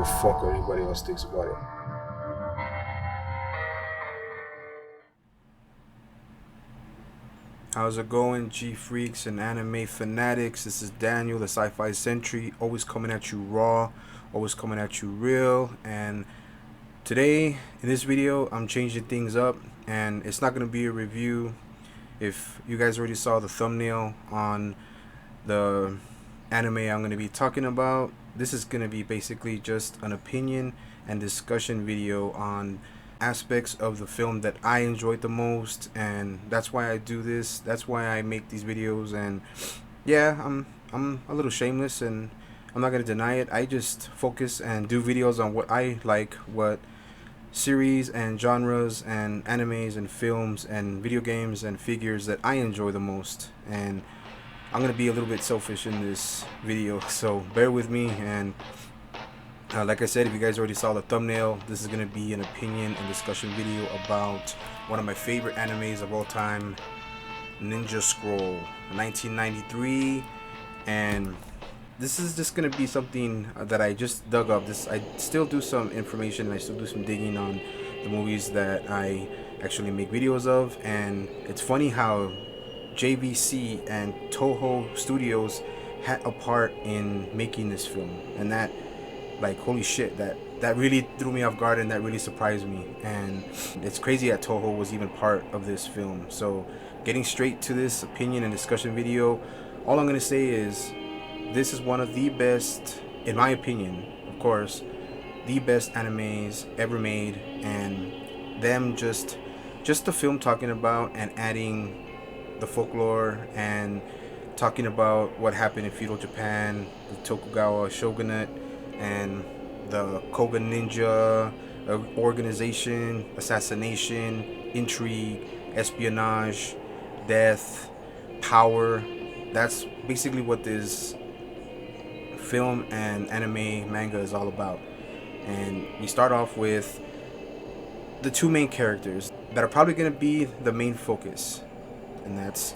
give a fuck what anybody else thinks about it. How's it going, G freaks and anime fanatics? This is Daniel, the Sci-Fi Sentry, always coming at you raw, always coming at you real. And today, in this video, I'm changing things up, and it's not going to be a review. If you guys already saw the thumbnail on the anime I'm going to be talking about, this is going to be basically just an opinion and discussion video on aspects of the film that I enjoyed the most, and that's why I do this. That's why I make these videos. And yeah, I'm a little shameless, and I'm not gonna deny it. I just focus and do videos on what I like, what series and genres and animes and films and video games and figures that I enjoy the most. And I'm gonna be a little bit selfish in this video, so bear with me. And like I said, if you guys already saw the thumbnail, this is going to be an opinion and discussion video about one of my favorite animes of all time, Ninja Scroll, 1993. And this is just going to be something that I just dug up. I still do some information, and I still do some digging on the movies that I actually make videos of. And it's funny how JVC and Toho Studios had a part in making this film, and that, like, holy shit, that really threw me off guard, and that really surprised me. And it's crazy that Toho was even part of this film. So getting straight to this opinion and discussion video, all I'm gonna say is this is one of the best, in my opinion, of course, the best animes ever made. And them just the film talking about and adding the folklore and talking about what happened in feudal Japan, the Tokugawa shogunate, and the Koga Ninja organization, assassination, intrigue, espionage, death, power. That's basically what this film and anime manga is all about. And we start off with the two main characters that are probably going to be the main focus, and that's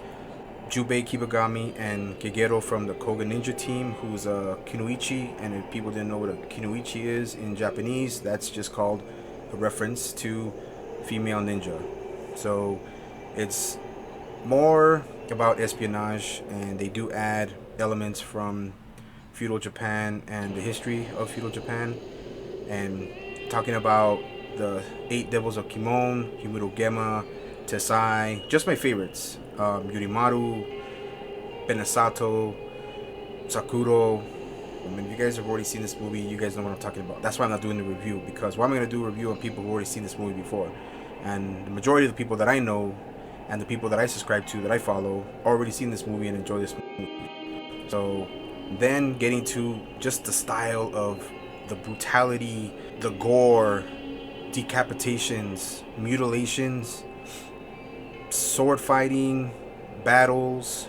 Jubei Kibagami and Kagero from the Koga Ninja team, who's a Kunoichi. And if people didn't know what a Kunoichi is in Japanese, that's just called a reference to female ninja. So it's more about espionage, and they do add elements from feudal Japan and the history of feudal Japan, and talking about the 8 Devils of Kimon, Himuro Gema, Tessai, just my favorites. Yurimaru, Benasato, Sakuro. I mean, if you guys have already seen this movie, you guys know what I'm talking about. That's why I'm not doing the review, because why am I going to do a review on people who've already seen this movie before? And the majority of the people that I know and the people that I subscribe to, that I follow, already seen this movie and enjoy this movie. So then getting to just the style of the brutality, the gore, decapitations, mutilations, sword fighting, battles,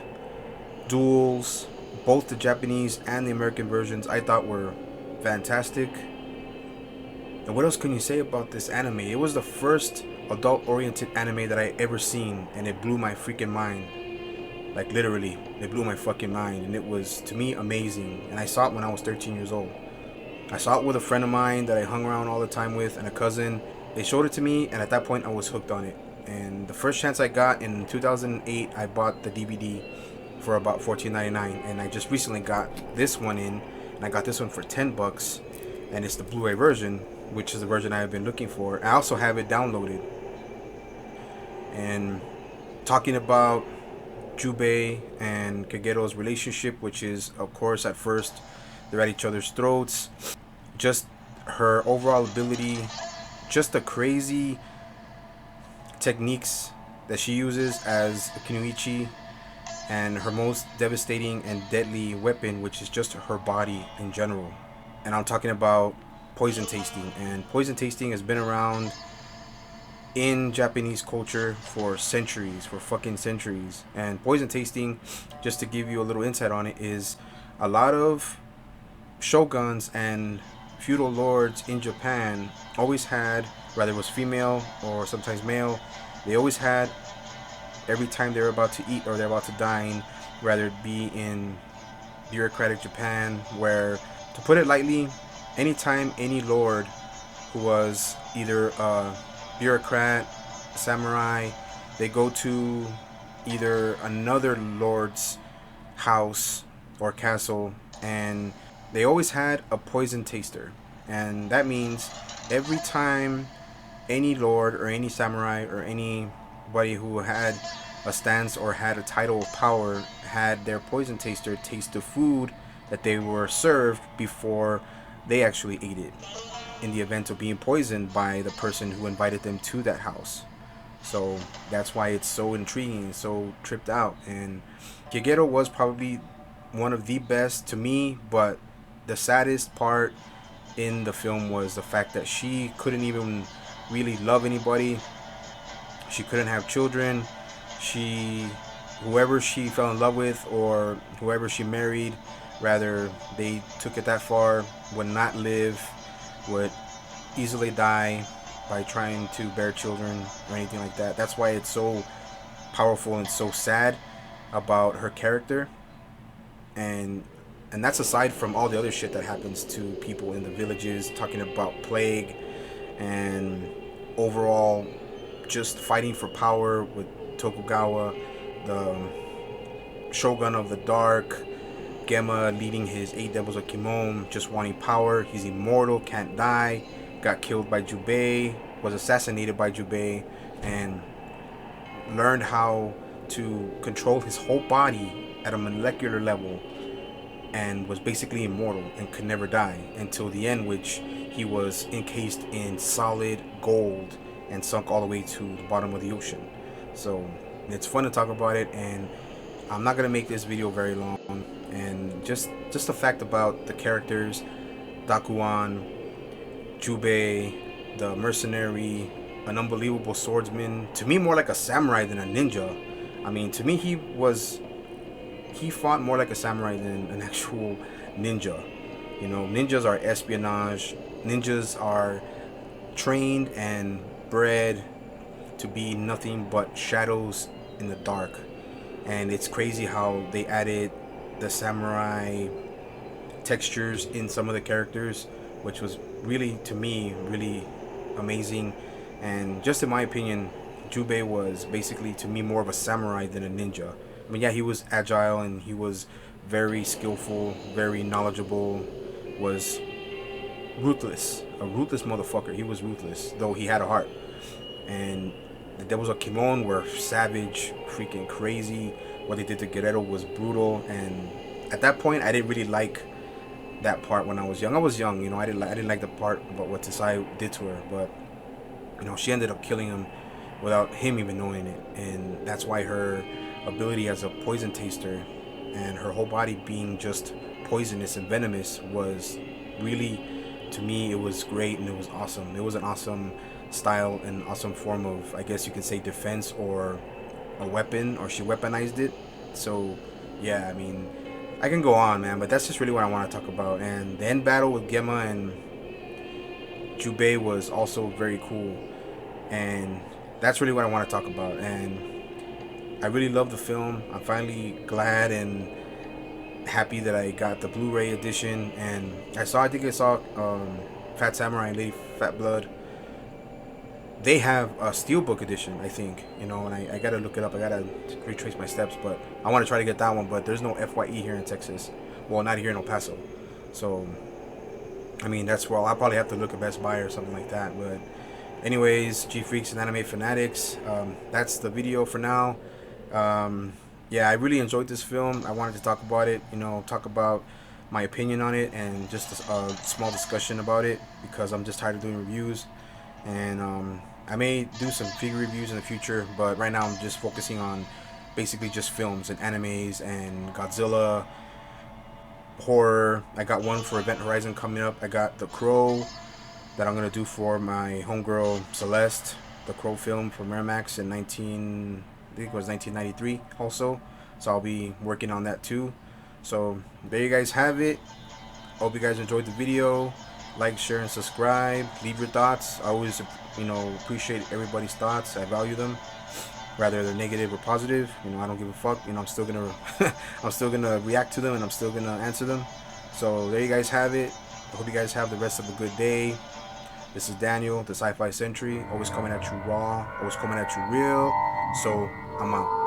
duels, both the Japanese and the American versions, I thought were fantastic. And what else can you say about this anime? It was the first adult-oriented anime that I ever seen, and it blew my freaking mind. Like, literally, it blew my fucking mind, and it was, to me, amazing. And I saw it when I was 13 years old. I saw it with a friend of mine that I hung around all the time with, and a cousin. They showed it to me, and at that point I was hooked on it. And the first chance I got in 2008, I bought the DVD for about $14.99, and I just recently got this one in, and I got this one for $10, and it's the Blu-ray version, which is the version I have been looking for. I also have it downloaded. And talking about Jubei and Kagero's relationship, which is, of course, at first they're at each other's throats. Just her overall ability, just the crazy techniques that she uses as a Kunoichi, and her most devastating and deadly weapon, which is just her body in general. And I'm talking about poison tasting. And poison tasting has been around in Japanese culture for centuries, for fucking centuries. And poison tasting, just to give you a little insight on it, is a lot of shoguns and feudal lords in Japan always had, whether it was female or sometimes male, they always had, every time they're about to eat or they're about to dine, whether it be in bureaucratic Japan, where, to put it lightly, anytime any lord who was either a bureaucrat, samurai, they go to either another lord's house or castle, and they always had a poison taster. And that means every time any lord or any samurai or anybody who had a stance or had a title of power had their poison taster taste the food that they were served before they actually ate it, in the event of being poisoned by the person who invited them to that house. So that's why it's so intriguing, so tripped out. And Kagero was probably one of the best to me, but the saddest part in the film was the fact that she couldn't even really love anybody. She couldn't have children. She, whoever she fell in love with or whoever she married, rather, they took it that far, would not live, would easily die by trying to bear children or anything like that. That's why it's so powerful and so sad about her character. And that's aside from all the other shit that happens to people in the villages, talking about plague and overall just fighting for power with Tokugawa, the shogun of the dark, Gemma leading his 8 devils of Kimon, just wanting power. He's immortal, can't die, got killed by Jubei, was assassinated by Jubei, and learned how to control his whole body at a molecular level, and was basically immortal and could never die until the end, which he was encased in solid gold and sunk all the way to the bottom of the ocean. So it's fun to talk about it, and I'm not gonna make this video very long. And just the fact about the characters, Dakuan, Jubei, the mercenary, an unbelievable swordsman, to me more like a samurai than a ninja. I mean, to me he fought more like a samurai than an actual ninja. You know, ninjas are espionage. Ninjas are trained and bred to be nothing but shadows in the dark. And it's crazy how they added the samurai textures in some of the characters, which was really, to me, really amazing. And just in my opinion, Jubei was basically, to me, more of a samurai than a ninja. I mean, yeah, he was agile and he was very skillful, very knowledgeable, was ruthless, a ruthless motherfucker. He was ruthless, though he had a heart. And the Devils of Kimon were savage, freaking crazy. What they did to Guerrero was brutal, and at that point, I didn't really like that part when I was young. I was young, you know. I didn't like the part about what Tesai did to her, but you know, she ended up killing him without him even knowing it, and that's why her ability as a poison taster and her whole body being just poisonous and venomous was really, to me, it was great and it was awesome. It was an awesome style and awesome form of, I guess you could say, defense or a weapon, or she weaponized it. So yeah, I mean, I can go on, man, but that's just really what I want to talk about. And the end battle with Gemma and Jubei was also very cool, and that's really what I want to talk about. And I really love the film. I'm finally glad and happy that I got the Blu-ray edition. And I think I saw Fat Samurai and Lady Fat Blood. They have a steelbook edition, I think, you know, and I gotta look it up. I gotta retrace my steps, but I want to try to get that one. But there's no FYE here in Texas. Well, not here in El Paso. So, I mean, that's where I'll probably have to look at Best Buy or something like that. But anyways, G Freaks and Anime Fanatics, that's the video for now. Yeah, I really enjoyed this film. I wanted to talk about it, you know, talk about my opinion on it, and just a small discussion about it, because I'm just tired of doing reviews. And I may do some figure reviews in the future, but right now I'm just focusing on basically just films and animes and Godzilla, horror. I got one for Event Horizon coming up. I got The Crow that I'm gonna do for my homegirl Celeste, The Crow film for Miramax in I think it was 1993 also. So I'll be working on that too. So there you guys have it. Hope you guys enjoyed the video. Like, share, and subscribe. Leave your thoughts. I always, you know, appreciate everybody's thoughts. I value them, whether they're negative or positive. You know, I don't give a fuck. You know, I'm still gonna, I'm still gonna react to them, and I'm still gonna answer them. So there you guys have it. I hope you guys have the rest of a good day. This is Daniel, the Sci-Fi Sentry, always coming at you raw, always coming at you real. So I'm out.